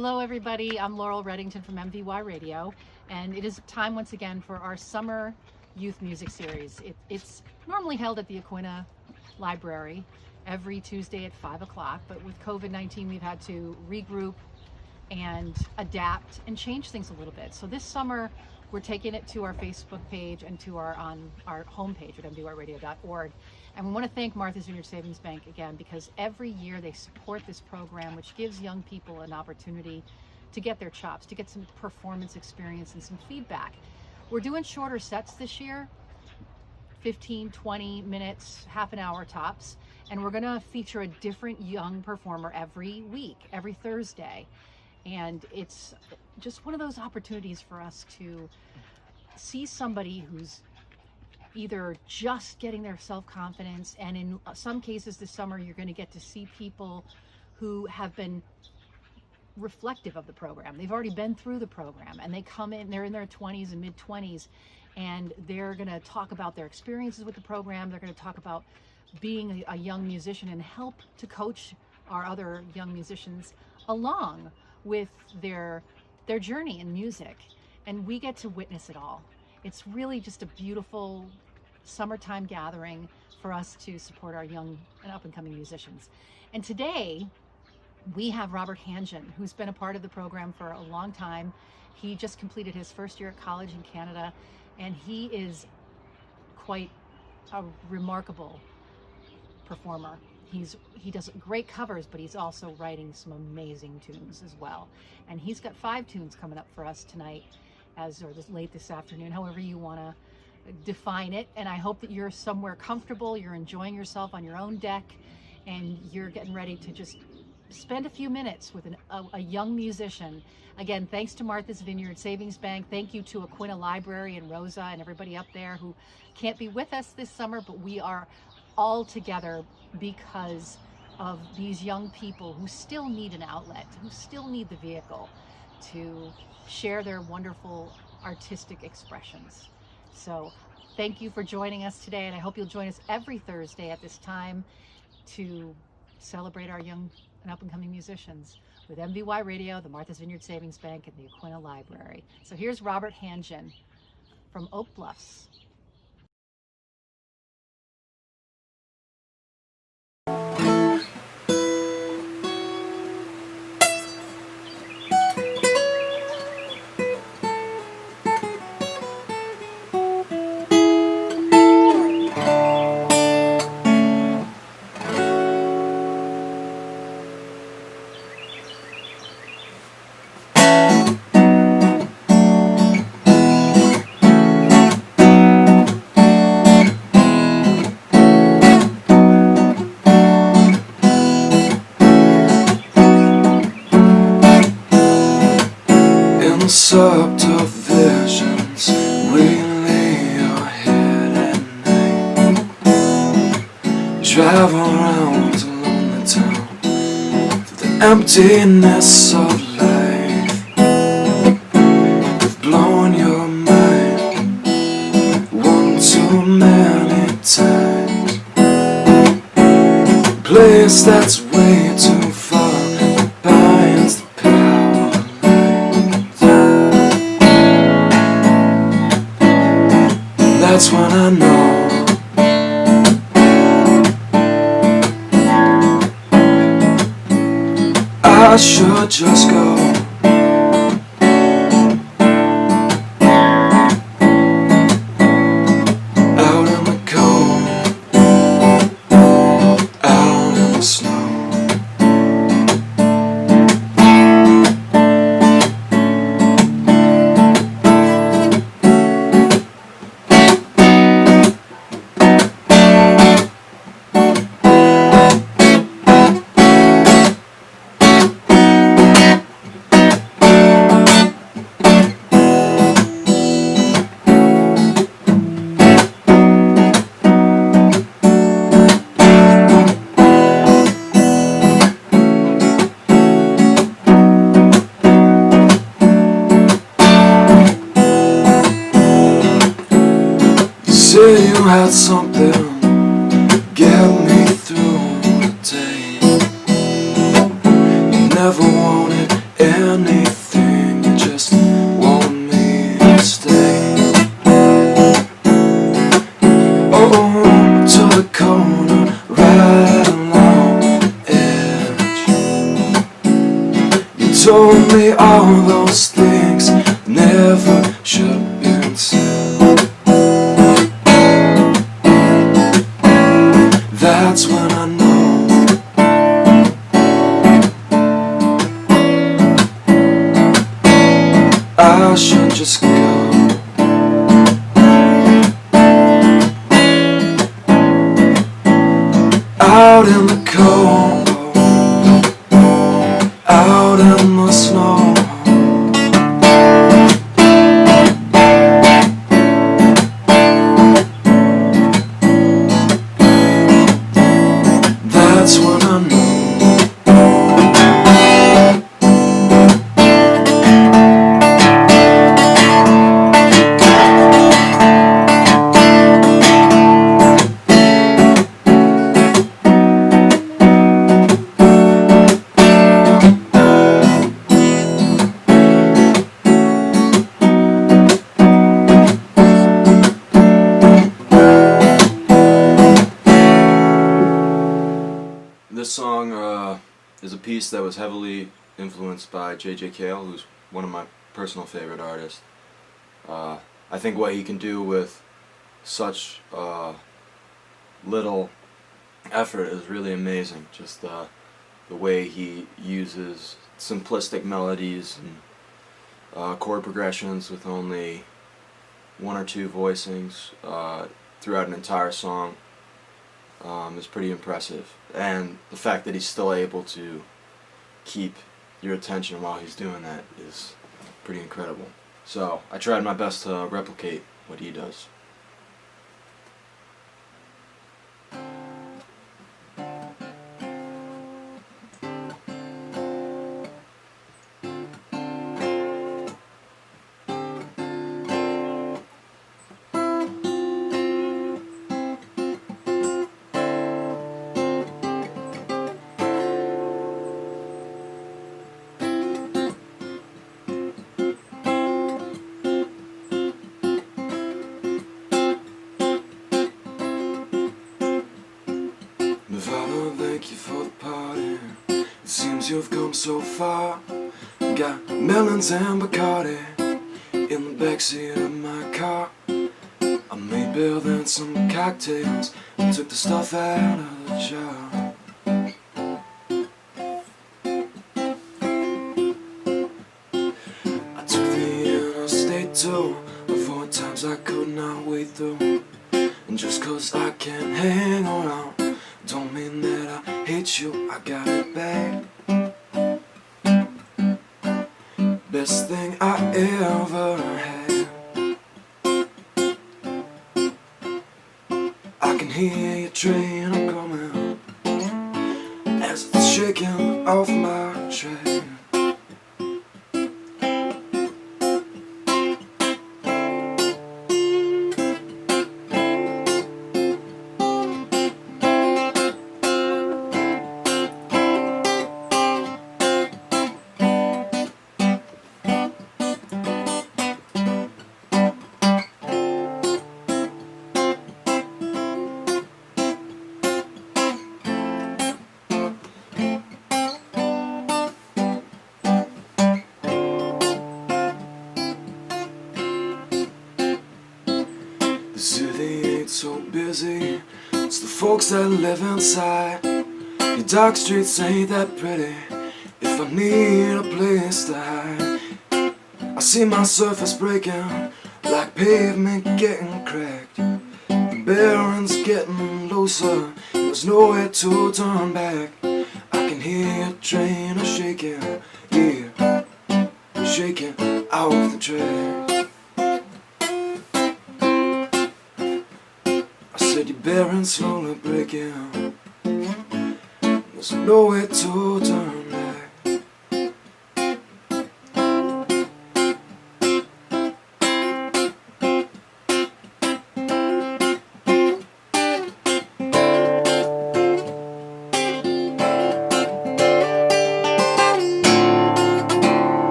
Hello everybody, I'm Laurel Reddington from MVY Radio, and it is time once again for our summer youth music series. It's normally held at the Aquinnah Library every Tuesday at 5 o'clock, but with COVID-19 we've had to regroup and adapt and change things a little bit. So this summer we're taking it to our Facebook page and to our homepage at mvyradio.org. And we want to thank Martha's Vineyard Savings Bank again, because every year they support this program, which gives young people an opportunity to get their chops, to get some performance experience and some feedback. We're doing shorter sets this year, 15, 20 minutes, half an hour tops. And we're going to feature a different young performer every week, every Thursday. And it's just one of those opportunities for us to see somebody who's either just getting their self-confidence, and in some cases this summer you're going to get to see people who have been reflective of the program. They've already been through the program and they come in, they're in their 20s and mid-20s, and they're going to talk about their experiences with the program. They're going to talk about being a young musician and help to coach our other young musicians along with their journey in music, and we get to witness it all. It's really just a beautiful summertime gathering for us to support our young and up-and-coming musicians. And today we have Robert Hanjian, who's been a part of the program for a long time. He just completed his first year at college in Canada, and he is quite a remarkable performer. He does great covers, but he's also writing some amazing tunes as well. And he's got 5 tunes coming up for us tonight, or late this afternoon, however you want to define it. And I hope that you're somewhere comfortable, you're enjoying yourself on your own deck, and you're getting ready to just spend a few minutes with a young musician. Again, thanks to Martha's Vineyard Savings Bank. Thank you to Aquinnah Library and Rosa and everybody up there who can't be with us this summer, but we are all together because of these young people who still need an outlet, who still need the vehicle to share their wonderful artistic expressions. So thank you for joining us today, and I hope you'll join us every Thursday at this time to celebrate our young and up-and-coming musicians with MVY Radio, the Martha's Vineyard Savings Bank, and the Aquinnah Library. So here's Robert Hanjian from Oak Bluffs. Subtle visions, we lay our head at night. Drive around a lonely town through the emptiness of life. We've blown your mind one too many times. A place that's way too far that binds the power. That's when I know I should just go. Out in the cold, out in the snow. Say you had something to get me through the day. You never wanted anything, you just want me to stay. Oh, to the corner, right along the edge. You told me all those things never should have been said. That's when I know I should just go. Out in the cold, out in the snow. That's when I know this song is a piece that was heavily influenced by J.J. Cale, who's one of my personal favorite artists. I think what he can do with such little effort is really amazing. Just the way he uses simplistic melodies and chord progressions with only one or two voicings throughout an entire song is pretty impressive. And the fact that he's still able to keep your attention while he's doing that is pretty incredible. So I tried my best to replicate what he does. Nevada, thank you for the party. It seems you've come so far. Got melons and Bacardi in the backseat of my car. I made Bill then some cocktails and took the stuff out of the jar. I took the interstate to avoid times I could not wait through. And just 'cause I can't hang around don't mean that I hate you, I got it bad. Best thing I ever had. I can hear your train coming as it's shaking off my train. The city ain't so busy, it's the folks that live inside. Your dark streets ain't that pretty if I need a place to hide. I see my surface breaking like pavement getting cracked. The barrens getting looser, there's nowhere to turn back. I can hear your train shaking, yeah, shaking off the track. Your bearings slowly breaking, there's nowhere to turn back.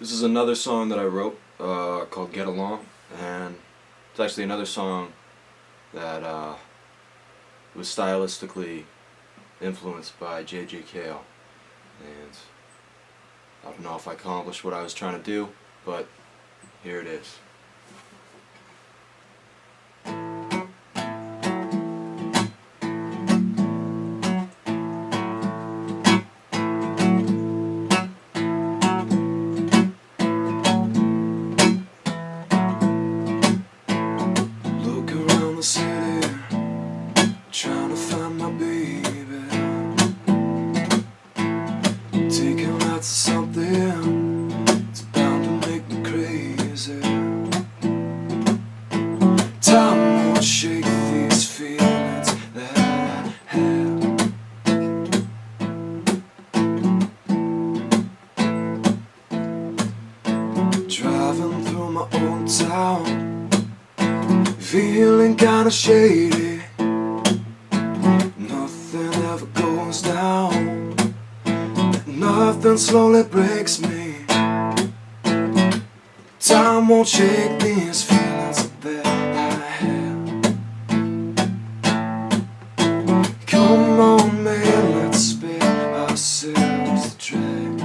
This is another song that I wrote called Get Along, and it's actually another song that was stylistically influenced by J.J. Cale, and I don't know if I accomplished what I was trying to do, but here it is. Look around the city, trying to find my baby. Taking lots of something, it's bound to make me crazy. Time won't shake these feelings that I have. Driving through my old town, feeling kinda shady. Nothing ever goes down, nothing slowly breaks me. Time won't shake these feelings that I have. Come on man, let's spare ourselves the drag.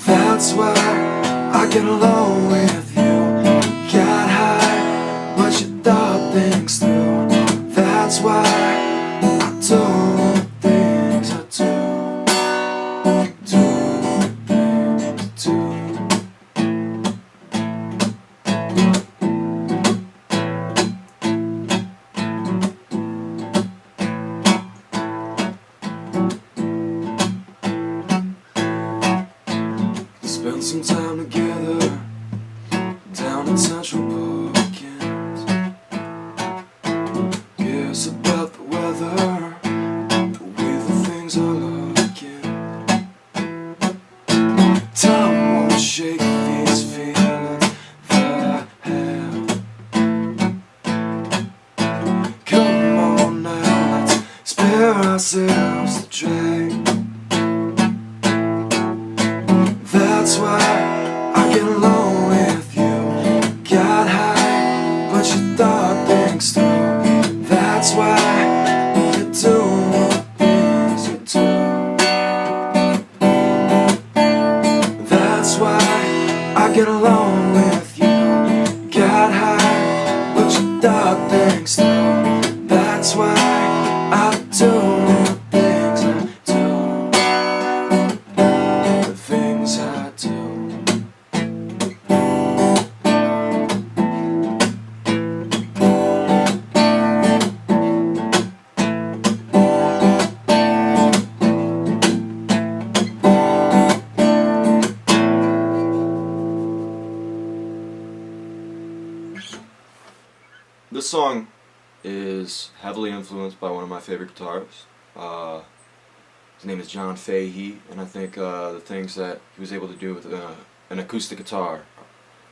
That's why I get along with you. Got high, but you thought things through. That's why I do the things I do. Do the things I do. Spend some time together down in Central Park, and guess about the weather, the way the things are looking. Time won't shake these feelings that I have. Come on now, let's spare ourselves the drag. That's why I get along with you. Got high, but you thought things through. That's why you do the things you do. That's why I get along with you. Got high, but you thought things through. That's why I do the things I do. The things I do. This song is heavily influenced by one of my favorite guitarists. His name is John Fahey, and I think the things that he was able to do with an acoustic guitar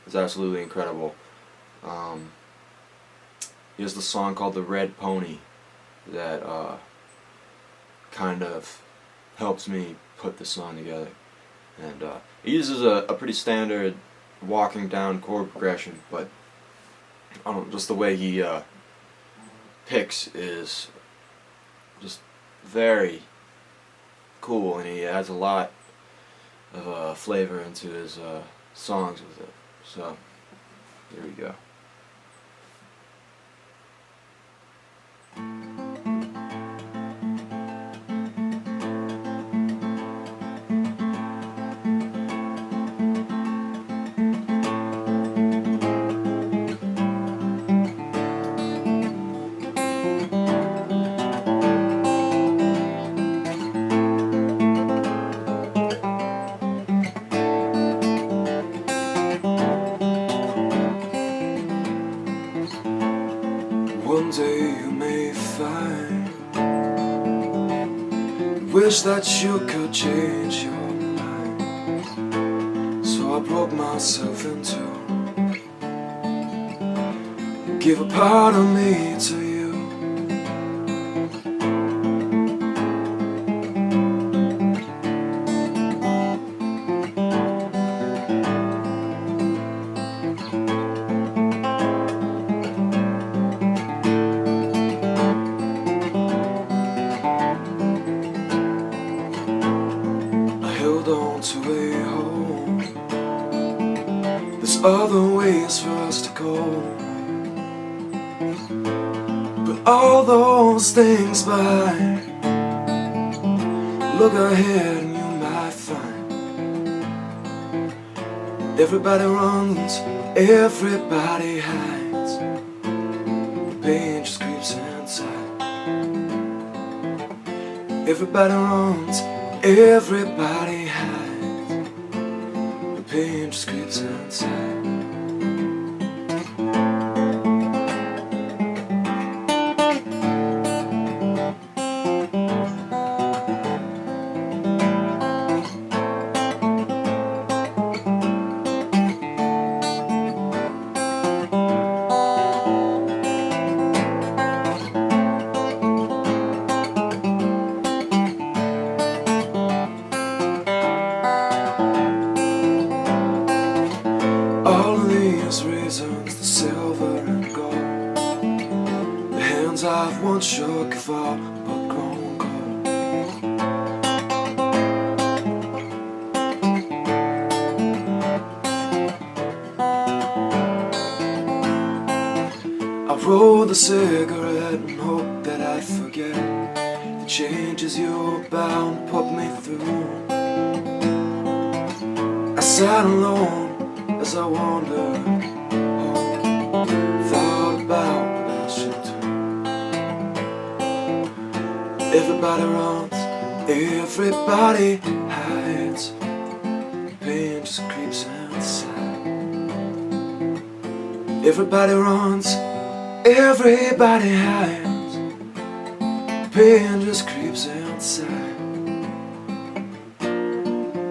is absolutely incredible. He has the song called The Red Pony that kind of helps me put the song together. And he uses a pretty standard walking down chord progression, but I don't know, just the way he picks is just very cool, and he adds a lot of flavor into his songs with it. So here we go. One day you may find, wish that you could change your mind. So I broke myself into, give a part of me to you. hold on to a home. There's other ways for us to go, but all those things behind, look ahead and you might find everybody runs, everybody hides, the pain just creeps inside. Everybody runs, everybody hides, the pain just creeps inside. All of these reasons, the silver and gold, the hands I've once shook have all but grown cold. I rolled a cigarette and hoped that I'd forget the changes you're bound to put me through. I sat alone as I wandered home, thought about what I should do. Everybody runs, everybody hides, pain just creeps inside. Everybody runs, everybody hides, pain just creeps inside.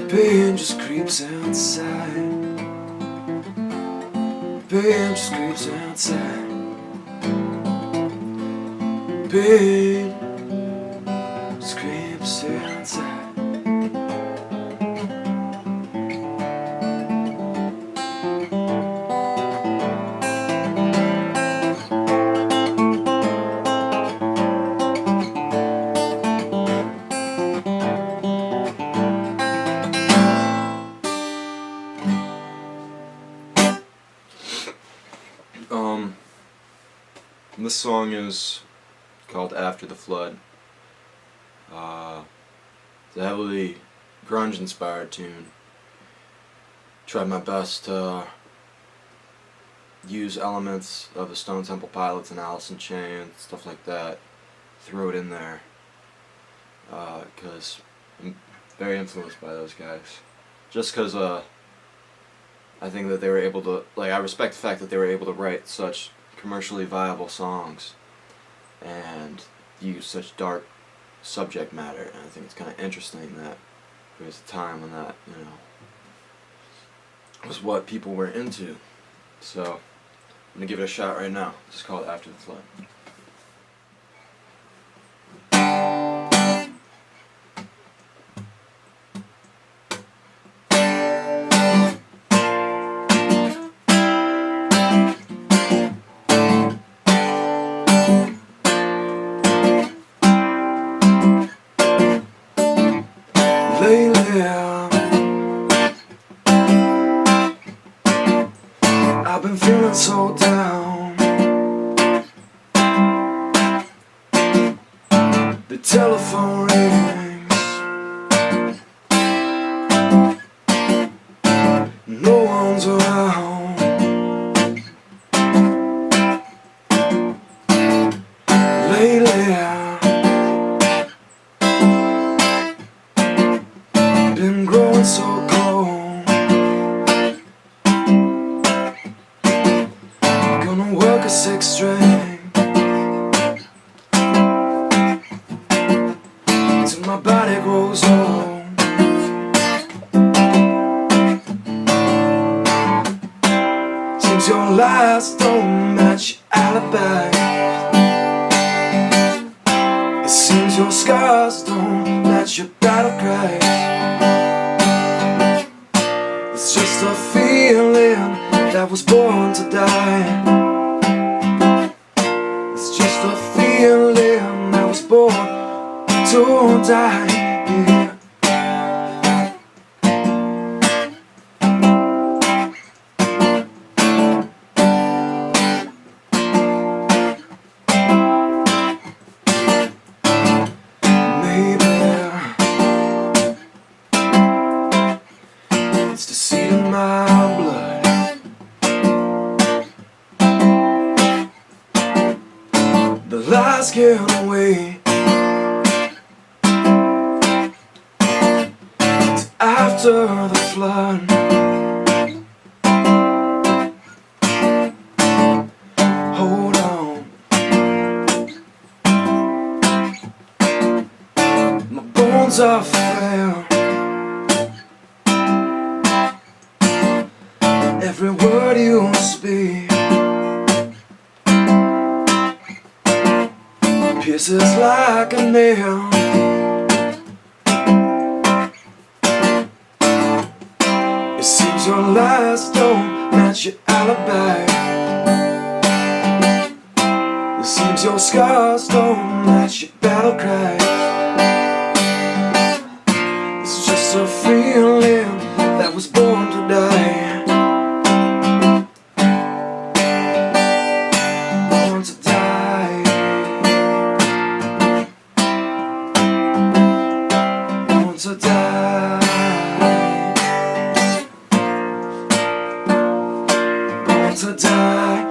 Pain just creeps inside. Pain just creeps inside. Pain just creeps inside. This song is called After the Flood. It's a heavily grunge-inspired tune. Tried my best to use elements of the Stone Temple Pilots and Alice in Chains, stuff like that, throw it in there, because I'm very influenced by those guys. Just because I think that they were able to, I respect the fact that they were able to write such commercially viable songs and use such dark subject matter, and I think it's kind of interesting that there was a time when that, was what people were into. So I'm gonna give it a shot right now. This is called After the Flood. Lately, I've been feeling so down. The telephone rings, no one's around. Lately, been growing so cold. Gonna work a 6 string till my body grows old. Seems your lies don't match your alibi. It seems your scars don't match your battle cries. It's just a feeling that was born to die. It's just a feeling that was born to die. Yeah. asking away. After the flood, hold on, my bones are frail. Every word you speak pierces like a nail. It seems your lies don't match your alibi. It seems your scars don't match your battle cry. It's just a feeling that was born to die. Born to die. Born to die. To die,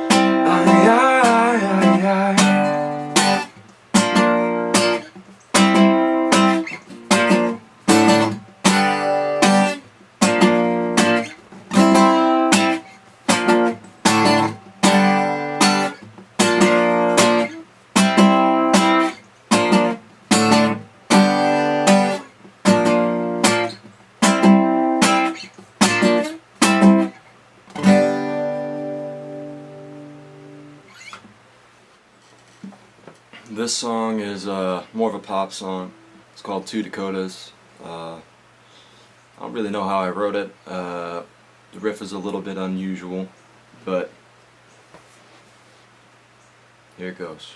This song is more of a pop song. It's called Two Dakotas. I don't really know how I wrote it. The riff is a little bit unusual, but here it goes.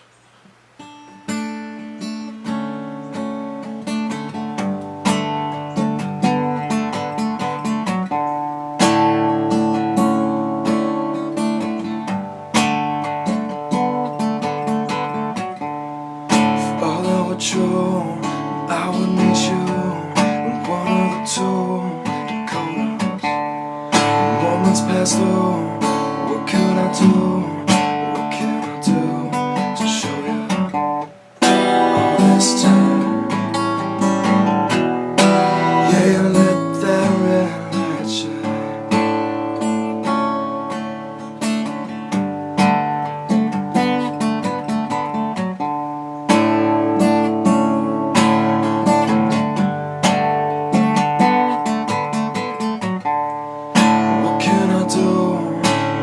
True, I would meet you in one of the two Dakotas. Moments pass through. What can I do? What can I do to show you all this time? Yeah, you let that red light shine.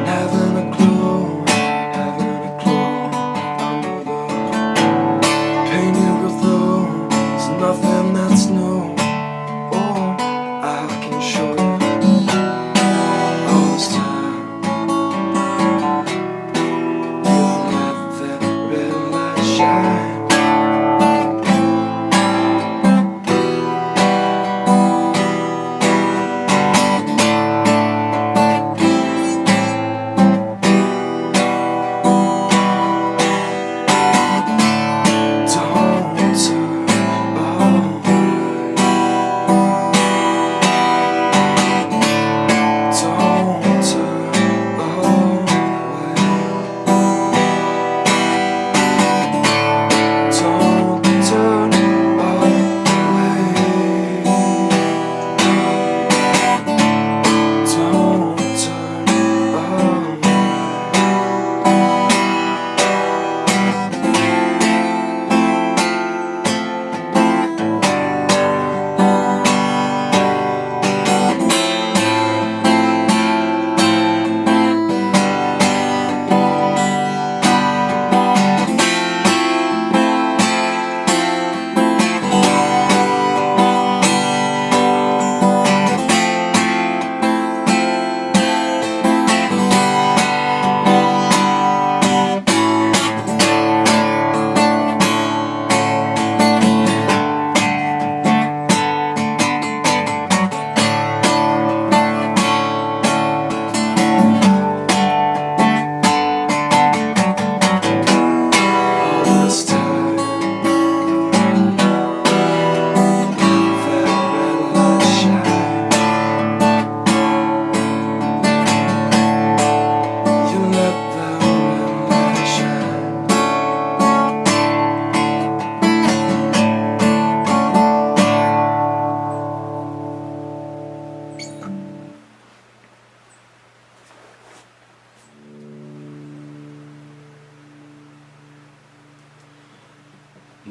Having a clue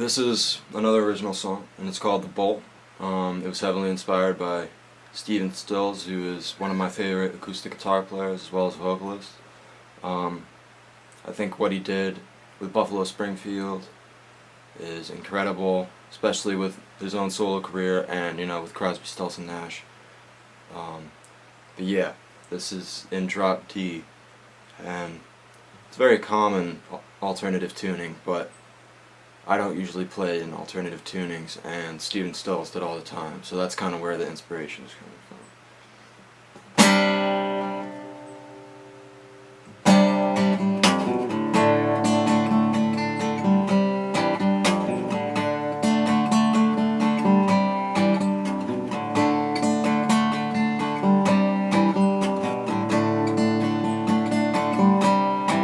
This is another original song, and it's called The Bolt. It was heavily inspired by Stephen Stills, who is one of my favorite acoustic guitar players as well as vocalist. I think what he did with Buffalo Springfield is incredible, especially with his own solo career and, you know, with Crosby, Stills and Nash. But yeah, this is in drop D, and it's very common alternative tuning, but I don't usually play in alternative tunings, and Stephen Stills did all the time, so that's kind of where the inspiration is coming from.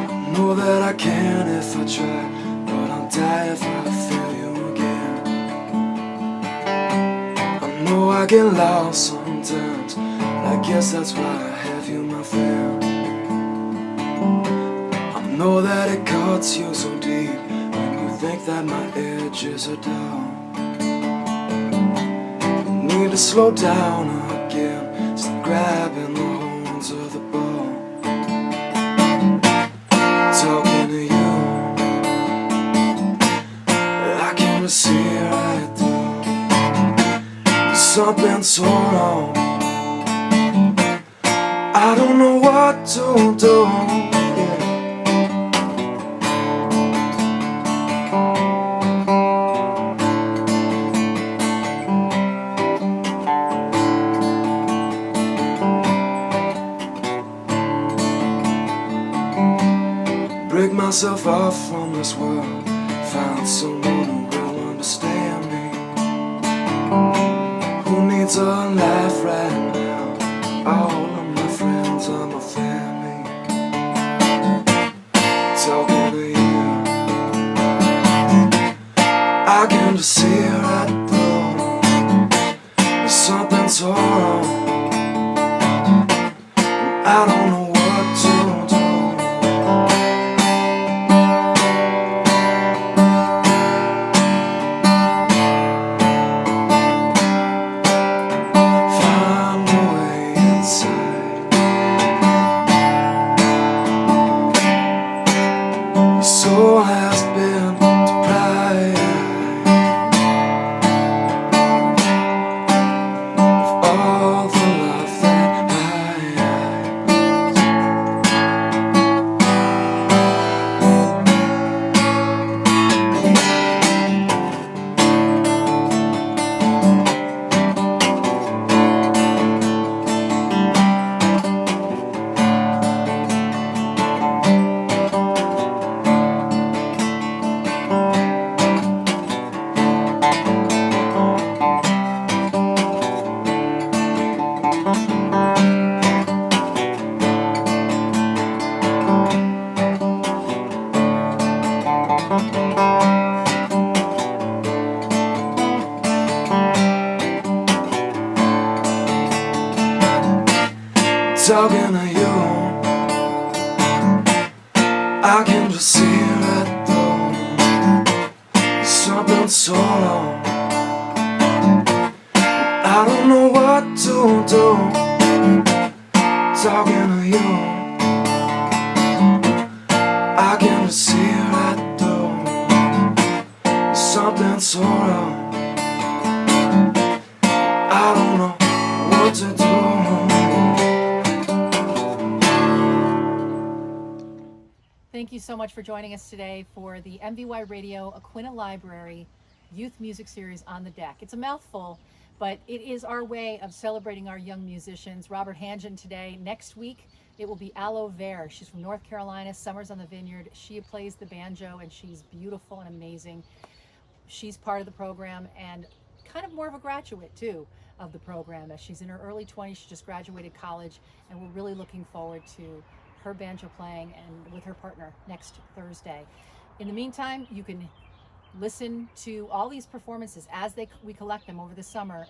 I know that I can if I try, but I'll die if I feel you again. I know I get lost sometimes, but I guess that's why I have you, my friend. I know that it cuts you so deep when you think that my edges are dull. You need to slow down again, stop grabbing the horns of the bull. Talking to you, I can just see right through. There's something so wrong, I don't know what to do. Yeah. Break myself off from this world, find someone who will understand me, who needs a laugh right now. All of my friends are my family. Talking to you, I can just see right through. There's something so wrong, I don't know what to do. Soul has been deprived of all the love that talking to you, I can just see right through. There's something so wrong, I don't know what to do. Talking to you, I can just see right through. There's something so wrong, I don't know what to do. Thank you so much for joining us today for the MVY Radio Aquinnah Library Youth Music Series On the Deck. It's a mouthful, but it is our way of celebrating our young musicians. Robert Hanjian today. Next week, it will be Aloe Vera. She's from North Carolina, summers on the Vineyard. She plays the banjo, and she's beautiful and amazing. She's part of the program and kind of more of a graduate, too, of the program. As she's in her early 20s, she just graduated college, and we're really looking forward to her banjo playing and with her partner next Thursday. In the meantime, you can listen to all these performances as we collect them over the summer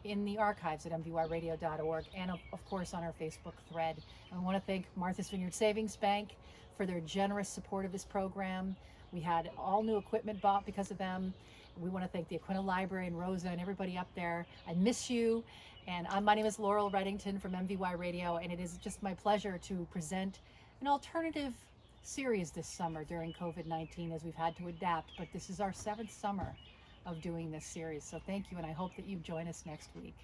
in the archives at mvyradio.org and of course on our Facebook thread. And I want to thank Martha's Vineyard Savings Bank for their generous support of this program. We had all new equipment bought because of them. We want to thank the Aquinnah Library and Rosa and everybody up there. I miss you. And my name is Laurel Reddington from MVY Radio, and it is just my pleasure to present an alternative series this summer during COVID-19 as we've had to adapt. But this is our 7th summer of doing this series. So thank you, and I hope that you join us next week.